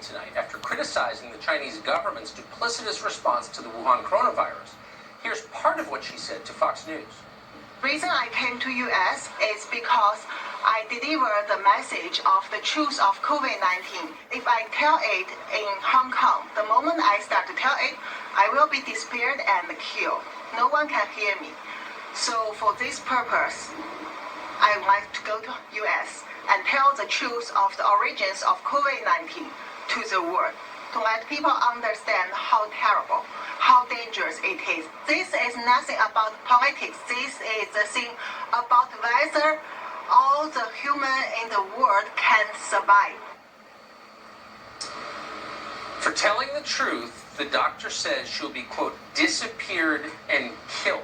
tonight after criticizing the Chinese government's duplicitous response to the Wuhan coronavirus. Here's part of what she said to Fox News. The reason I came to US is because I deliver the message of the truth of COVID-19. If I tell it in Hong Kong, the moment I start to tell it, I will be disappeared and killed. No one can hear me. So for this purpose, I would like to go to US and tell the truth of the origins of COVID-19 to the world, to let people understand how terrible, how dangerous it is. This is nothing about politics. This is a thing about whether all the human in the world can survive. For telling the truth, the doctor says she'll be, quote, disappeared and killed.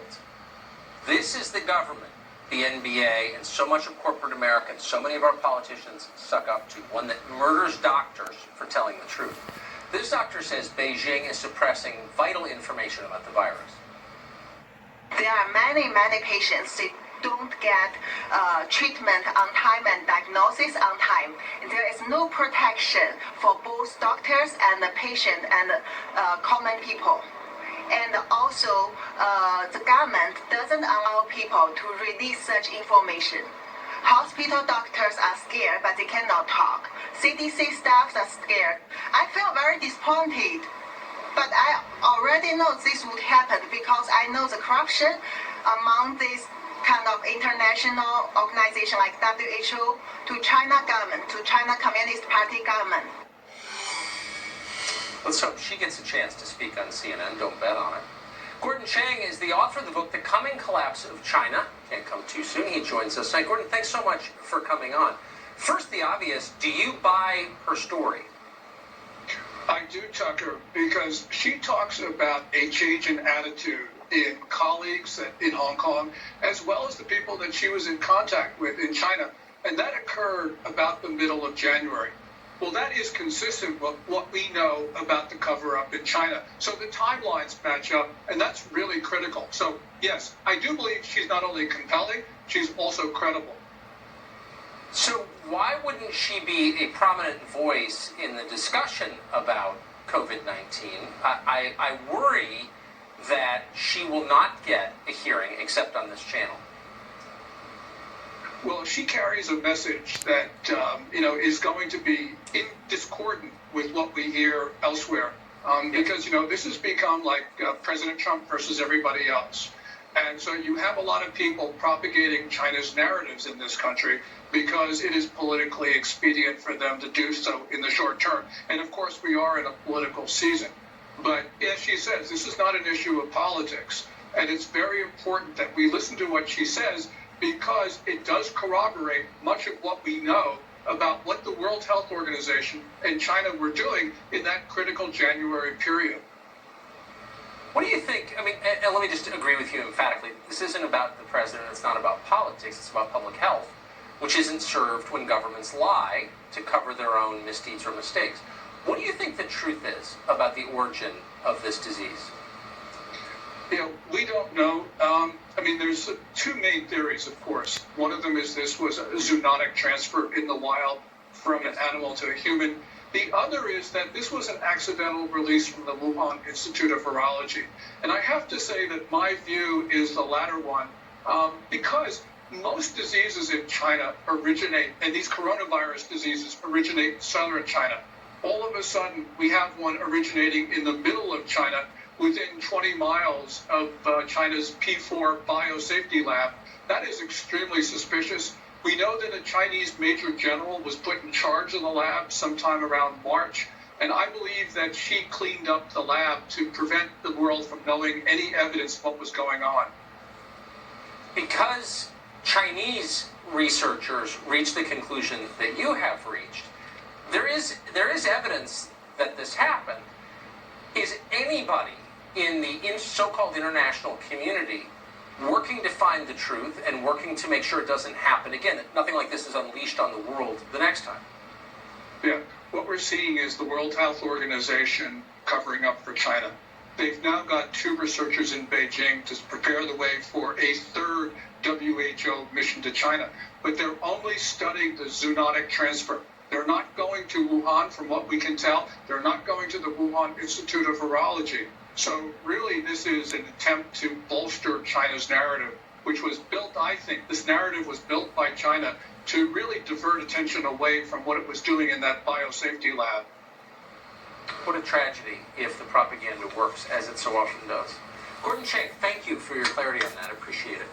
This is the government, the NBA, and so much of corporate America, and so many of our politicians suck up to, one that murders doctors for telling the truth. This doctor says Beijing is suppressing vital information about the virus. There are many patients that don't get treatment on time and diagnosis on time. There is no protection for both doctors and the patient and common people. And also, the government doesn't allow people to release such information. Hospital doctors are scared, but they cannot talk. CDC staffs are scared. I feel very disappointed, but I already know this would happen because I know the corruption among this kind of international organization like WHO, to China government, to China Communist Party government. Let's hope she gets a chance to speak on CNN. Don't bet on it. Gordon Chang is the author of the book, The Coming Collapse of China. Can't come too soon. He joins us tonight. Gordon, thanks so much for coming on. First, the obvious, do you buy her story? I do, Tucker, because she talks about a change in attitude in colleagues in Hong Kong, as well as the people that she was in contact with in China. And that occurred about the middle of January. Well, that is consistent with what we know about the cover-up in China. So the timelines match up, and that's really critical. So, yes, I do believe she's not only compelling, she's also credible. So why wouldn't she be a prominent voice in the discussion about COVID-19? I worry that she will not get a hearing except on this channel. Well, she carries a message that, is going to be in discordant with what we hear elsewhere. Because, this has become like President Trump versus everybody else. And so you have a lot of people propagating China's narratives in this country because it is politically expedient for them to do so in the short term. And, of course, we are in a political season. But as she says, this is not an issue of politics. And it's very important that we listen to what she says, because it does corroborate much of what we know about what the World Health Organization and China were doing in that critical January period. What do you think? I mean, and let me just agree with you emphatically. This isn't about the president. It's not about politics. It's about public health, which isn't served when governments lie to cover their own misdeeds or mistakes. What do you think the truth is about the origin of this disease? We don't know. There's two main theories, of course. One of them is this was a zoonotic transfer in the wild from an animal to a human. The other is that this was an accidental release from the Wuhan Institute of Virology. And I have to say that my view is the latter one, because most diseases in China originate, and these coronavirus diseases originate in southern China. All of a sudden, we have one originating in the middle of China, within 20 miles of China's P4 biosafety lab. That is extremely suspicious. We know that a Chinese major general was put in charge of the lab sometime around March, and I believe that she cleaned up the lab to prevent the world from knowing any evidence of what was going on. Because Chinese researchers reached the conclusion that you have reached, there is evidence that this happened. Is anybody in the so-called international community working to find the truth and working to make sure it doesn't happen again, that nothing like this is unleashed on the world the next time? Yeah, what we're seeing is the World Health Organization covering up for China. They've now got 2 researchers in Beijing to prepare the way for a third WHO mission to China, but they're only studying the zoonotic transfer. They're not going to Wuhan, from what we can tell. They're not going to the Wuhan Institute of Virology. So really, this is an attempt to bolster China's narrative, which was built, I think, this narrative was built by China to really divert attention away from what it was doing in that biosafety lab. What a tragedy if the propaganda works, as it so often does. Gordon Chang, thank you for your clarity on that. I appreciate it.